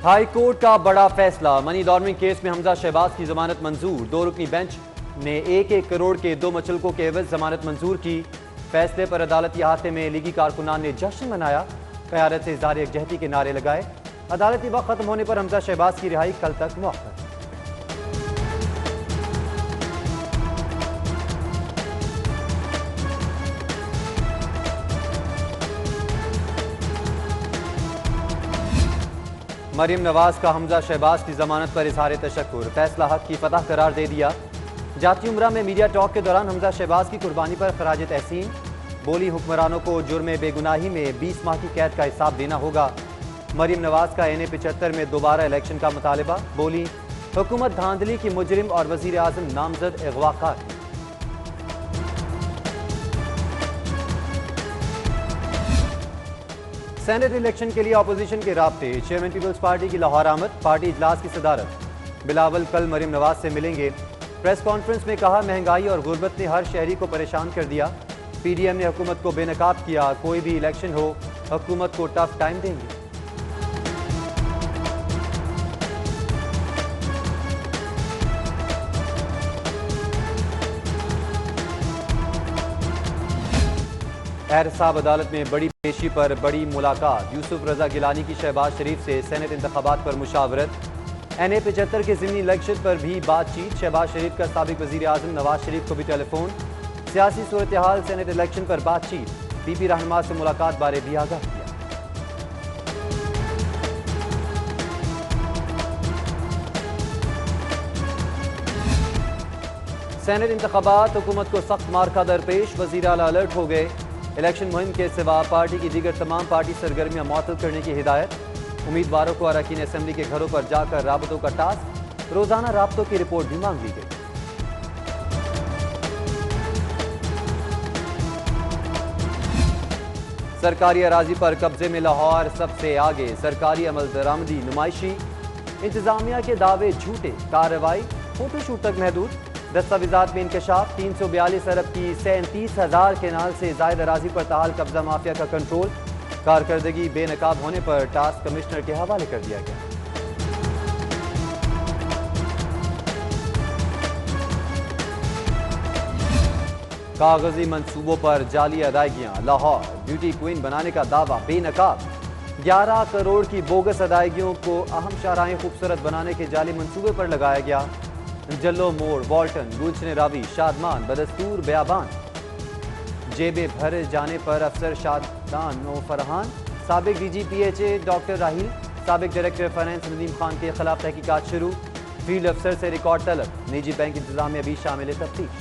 High court का बड़ा फैसला। मनी लॉन्ड्रिंग केस में हमजा शहबाज की जमानत मंजूर। 2 रुकनी बेंच ने 1-1 करोड़ के 2 मुचलकों के एवज जमानत मंजूर की। फैसले पर अदालती अहाते में लीगी कारकुनान ने जश्न मनाया। क़यादत से इज़हार यकजहती के नारे लगाए। अदालती वक्त खत्म होने पर हमजा शहबाज की रिहाई कल तक मुअख्खर। मरीम नवाज का हमजा शहबाज की जमानत पर इजहार तशक्कुर। फैसला हक की फतह करार दे दिया। जाती उम्रा में मीडिया टॉक के दौरान हमजा शहबाज की कुर्बानी पर खराज तहसीन। बोली हुक्मरानों को जुर्म बेगुनाही में 20 माह की कैद का हिसाब देना होगा। मरीम नवाज का NA 75 में दोबारा इलेक्शन का मुतालबा। बोली हुकूमत धांधली की मुजरिम और वजीर आजम नामजद अगवाकार। सेनेट इलेक्शन के लिए अपोजिशन के राब्ते। चेयरमैन पीपल्स पार्टी की लाहौर आमद। पार्टी इजलास की सदारत। बिलावल कल मरीम नवाज से मिलेंगे। प्रेस कॉन्फ्रेंस में कहा महंगाई और गुर्बत ने हर शहरी को परेशान कर दिया। PDM ने हुकूमत को बेनकाब किया। कोई भी इलेक्शन हो हुकूमत को टफ टाइम देंगे। एहतसाब अदालत में बड़ी पेशी पर बड़ी मुलाकात। यूसुफ रजा गिलानी की शहबाज शरीफ से सेनेट इंतखाबात पर मुशावरत। NA 75 के ज़िमनी इलेक्शन पर भी बातचीत। शहबाज शरीफ का साबिक वजीर आजम नवाज शरीफ को भी टेलीफोन। सियासी सूरत हाल सेनेट इलेक्शन पर बातचीत। PP रहनुमा से मुलाकात बारे भी आगाह किया। सेनेट इंतखाबात हुकूमत को सख्त मार्का दरपेश। वजीर आला अलर्ट हो गए। इलेक्शन मुहिम के सिवा पार्टी की दीगर तमाम पार्टी सरगर्मियां मुअत्तल करने की हिदायत। उम्मीदवारों को अरकान असेंबली के घरों पर जाकर राबतों का टास्क। रोजाना राबतों की रिपोर्ट भी मांग ली गई। सरकारी अराजी पर कब्जे में लाहौर सबसे आगे। सरकारी अमल दरामदी नुमाइशी। इंतजामिया के दावे झूठे। कार्रवाई फोटोशूट तक महदूद। दस्तावेजात में इंकशाफ। 342 अरब की 37,000 केनाल से जायद अराजी पर ताहाल कब्जा माफिया का कंट्रोल। कारकर्दगी बेनकाब होने पर टास्क कमिश्नर के हवाले कर दिया गया। कागजी मंसूबों पर जाली अदायगियां। लाहौर ब्यूटी क्वीन बनाने का दावा बेनकाब। 11 करोड़ की बोगस अदायगियों को अहम शाहराहें खूबसूरत बनाने के जाली मंसूबे पर लगाया गया। जल्लो मोड़, वॉल्टन, गुलशन रावी, शादमान, बदस्तूर बयाबान। जेबे भर जाने पर अफसर शादान व फरहान। साबिक DG PHA डॉक्टर राहील, साबिक डायरेक्टर फाइनेंस नदीम खान के खिलाफ तहकीकात शुरू। फील्ड अफसर से रिकॉर्ड तलब। निजी बैंक इंतजामिया भी शामिल तफ्तीश।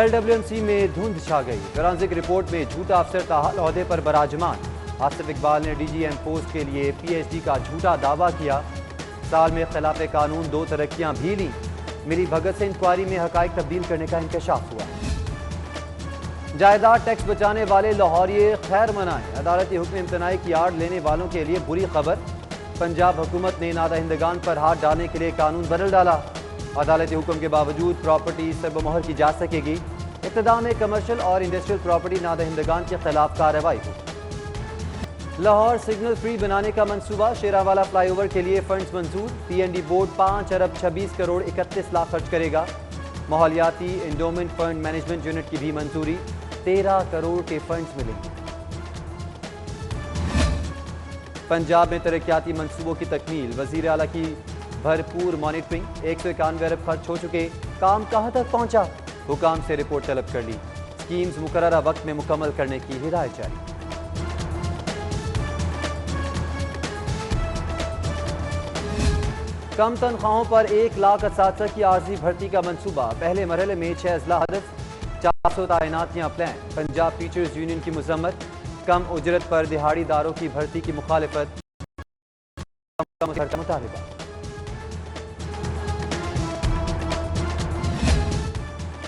LWMC में धुंध छा गई। फोरेंसिक रिपोर्ट में झूठा अफसर ताहाल ओहदे पर बराजमान। आसिफ इकबाल ने DGM पोस्ट के लिए PhD का झूठा दावा किया। साल में खिलाफ कानून 2 तरक्कियां भी ली। मिली भगत से इंक्वायरी में हकाइक तब्दील करने का इंकशाफ हुआ। जायदाद टैक्स बचाने वाले लाहौरिये खैर मनाएं। अदालती हुक्म इम्तनाई की आड़ लेने वालों के लिए बुरी खबर। पंजाब हुकूमत ने नादहिंदगान पर हाथ डालने के लिए कानून बदल डाला। अदालती हुक्म के बावजूद प्रॉपर्टी सर्वमोहर की जा सकेगी। इब्तिदा में कमर्शियल और इंडस्ट्रियल प्रॉपर्टी नादहिंदगान के खिलाफ कार्रवाई हो। लाहौर सिग्नल फ्री बनाने का मंसूबा। शेरावाला फ्लाईओवर के लिए फंड्स मंजूर। PND बोर्ड 5 अरब 26 करोड़ 31 लाख खर्च करेगा। माहौलियाती इंडोमेंट फंड मैनेजमेंट यूनिट की भी मंजूरी। 13 करोड़ के फंड्स मिलेंगे। पंजाब में तरक्याती मंसूबों की तकमील। वजीर आला की भरपूर मॉनिटरिंग। 191 अरब खर्च हो चुके। काम कहां तक पहुंचा? हुकाम से रिपोर्ट तलब कर ली। स्कीम्स मुकर्ररा वक्त में मुकम्मल करने की हिदायत जारी। कम तनख्वाहों पर 1 लाख असातिज़ा की आर्जी भर्ती का मंसूबा। पहले मरहले में 6 अजला हदफ। 400 तैनातियां प्लान। पंजाब टीचर्स यूनियन की मजम्मत। कम उजरत पर दिहाड़ीदारों की भर्ती की मुखालिफत। मुतालिबा।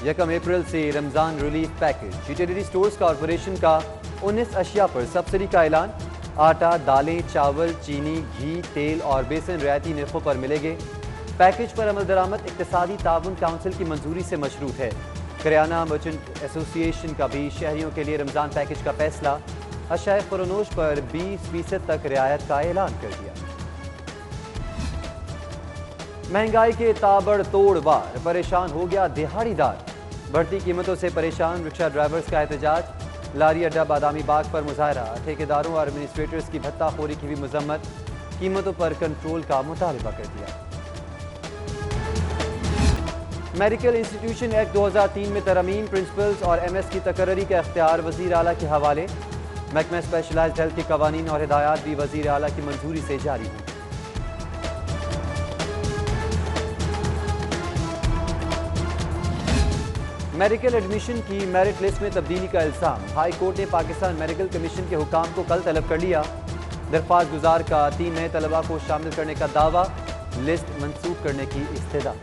यकम अप्रैल से Ramzan relief package. Utility stores corporation का 19 अशिया पर सब्सिडी का ऐलान। आटा, दालें, चावल, चीनी, घी, तेल और बेसन रियायती निर्खों पर मिलेंगे। पैकेज पर अमल दरामद इक्तिसादी ताउन काउंसिल की मंजूरी से मशरूत है। करियाना मर्चेंट एसोसिएशन का भी शहरियों के लिए रमज़ान पैकेज का फैसला, अशाए खुरनोश पर 20% तक रियायत का ऐलान कर दिया। महंगाई के ताबड़तोड़ बार परेशान हो गया दिहाड़ीदार, बढ़ती कीमतों से परेशान रिक्शा ड्राइवर्स का एहतजाज, लारी अड्डा बादामी बाग पर मुजाहरा, ठेकेदारों और एडमिनिस्ट्रेटर्स की भत्ताखोरी की भी मजम्मत, कीमतों पर कंट्रोल का मुतालबा कर दिया। मेडिकल इंस्टीट्यूशन एक्ट 2003 में तरमीम, प्रिंसिपल्स और MS की तकर्री का इख्तियार वज़ीर आला के हवाले, महकमा स्पेशलाइज्ड हेल्थ के कवानीन और हिदायत भी वज़ीर आला की मंजूरी से जारी हुई। मेडिकल एडमिशन की मेरिट लिस्ट में तब्दीली का इल्जाम, हाई कोर्ट ने पाकिस्तान मेडिकल कमीशन के हुकाम को कल तलब कर लिया। दरख्वास्त गुजार का 3 नए तलबा को शामिल करने का दावा, लिस्ट मंसूख करने की इस्तदा।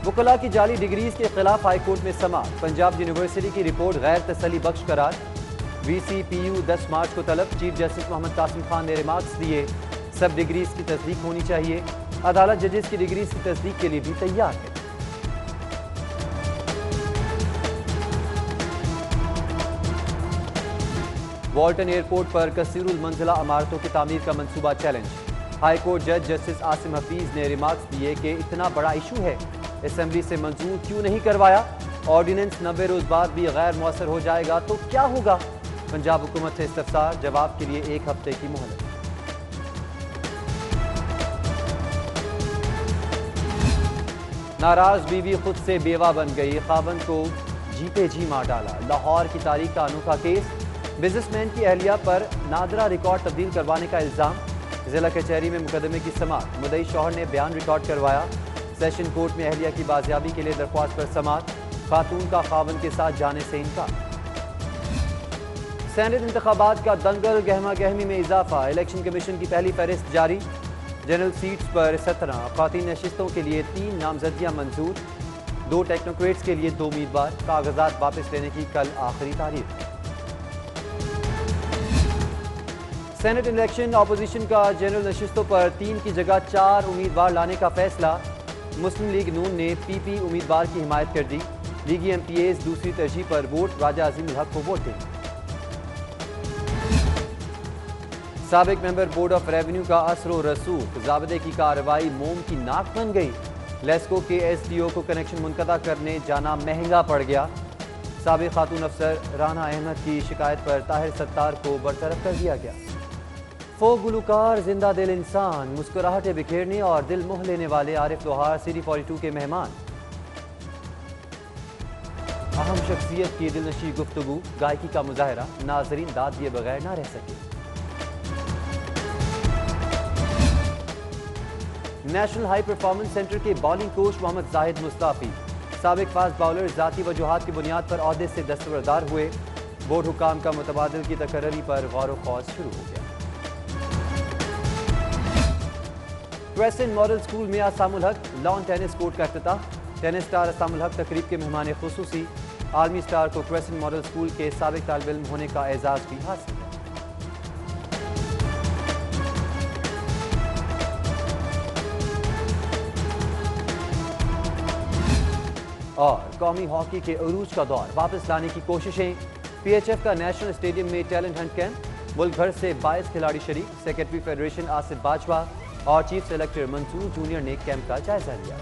वकला की जाली डिग्रीज के खिलाफ हाई कोर्ट में समाअत, पंजाब यूनिवर्सिटी की रिपोर्ट गैर तसली बख्श करार, VCPU 10 मार्च को तलब, चीफ जस्टिस मोहम्मद कासिम खान ने रिमार्क्स दिए, सब डिग्रीज की तस्दीक होनी चाहिए, अदालत जजेस की डिग्रीज की तस्दीक के लिए भी तैयार है। वॉल्टन एयरपोर्ट पर कसीरुल मंजिला इमारतों की तामीर का मंसूबा चैलेंज, हाई कोर्ट जज जस्टिस आसिम हफीज ने रिमार्क्स दिए कि इतना बड़ा इशू है, असेंबली से मंजूर क्यों नहीं करवाया, ऑर्डिनेंस 90 रोज बाद भी गैर मौसर हो जाएगा तो क्या होगा, पंजाब हुकूमत से इस्तफसार, जवाब के लिए 1 हफ्ते की मोहलत। नाराज बीवी खुद से बेवा बन गई, खावंद को जीते जी मार डाला, लाहौर की तारीख का अनोखा केस, बिजनेसमैन की अहलिया पर नादरा रिकॉर्ड तब्दील करवाने का इल्जाम, जिला कचहरी में मुकदमे की समाअत, मुद्दई शौहर ने बयान रिकॉर्ड करवाया, सेशन कोर्ट में अहलिया की बाजियाबी के लिए दरख्वास्त पर समाअत, खातून का खावंद के साथ जाने से इनकार। सेनेट इंतखाबात का दंगल, गहमा गहमी में इजाफा, इलेक्शन कमीशन की पहली फहरिस्त जारी, जनरल सीट्स पर 17, खातीन नशिस्तों के लिए 3 नामजदगियां मंजूर, 2 टेक्नोक्रेट्स के लिए 2 उम्मीदवार, कागजात वापस लेने की कल आखिरी तारीख। सेनेट इलेक्शन, अपोजिशन का जनरल नशिस्तों पर 3 की जगह 4 उम्मीदवार लाने का फैसला, मुस्लिम लीग नून ने PP उम्मीदवार की हिमायत कर दी, लीगी MPAs दूसरी तरजीह पर वोट, राजा अजीम उल हक को वोट दें। साबिक मेंबर बोर्ड ऑफ रेवेन्यू का असरो रसूख, ज़ाब्ते की कार्रवाई मोम की नाक बन गई, लेस्को के SDO को कनेक्शन मुनक़ता करने जाना महंगा पड़ गया, साबिक खातून अफसर राना अहमद की शिकायत पर ताहिर सत्तार को बरतरफ कर दिया गया। फोक गुलकार, जिंदा दिल इंसान, मुस्कुराहटें बिखेरने और दिल मोह लेने वाले आरिफ लोहार City 42 के मेहमान, अहम शख्सियत की दिलनशी गुफ्तगू, गायकी का मुजाहरा, नाजरीन दाद दिए बगैर ना रह सके। नेशनल हाई परफॉर्मेंस सेंटर के बॉलिंग कोच मोहम्मद जाहिद मुस्ताफी, साबिक फास्ट बाउलर जाती वजूहात की बुनियाद पर ओहदे से दस्तबरदार हुए, बोर्ड हुकाम का मुतबादिल की तकर्री पर गौर व खौज शुरू हो गया। क्रेसेंट मॉडल स्कूल में असामुल हक लॉन टेनिस कोर्ट का इफ्तिताह, टेनिस स्टार असामुल हक तकरीब के मेहमान खुसूसी, आर्मी स्टार को क्रेसेंट मॉडल स्कूल के साबिक तालिब इल्म होने का एजाज भी हासिल है। और कौमी हॉकी के अरूज का दौर वापस लाने की कोशिशें, PHF का नेशनल स्टेडियम में टैलेंट हंट कैंप, मुल्क भर से 22 खिलाड़ी शरीक, सेक्रेटरी फेडरेशन आसिफ बाजवा और चीफ सेलेक्टर मंसूर जूनियर ने कैंप का जायजा लिया।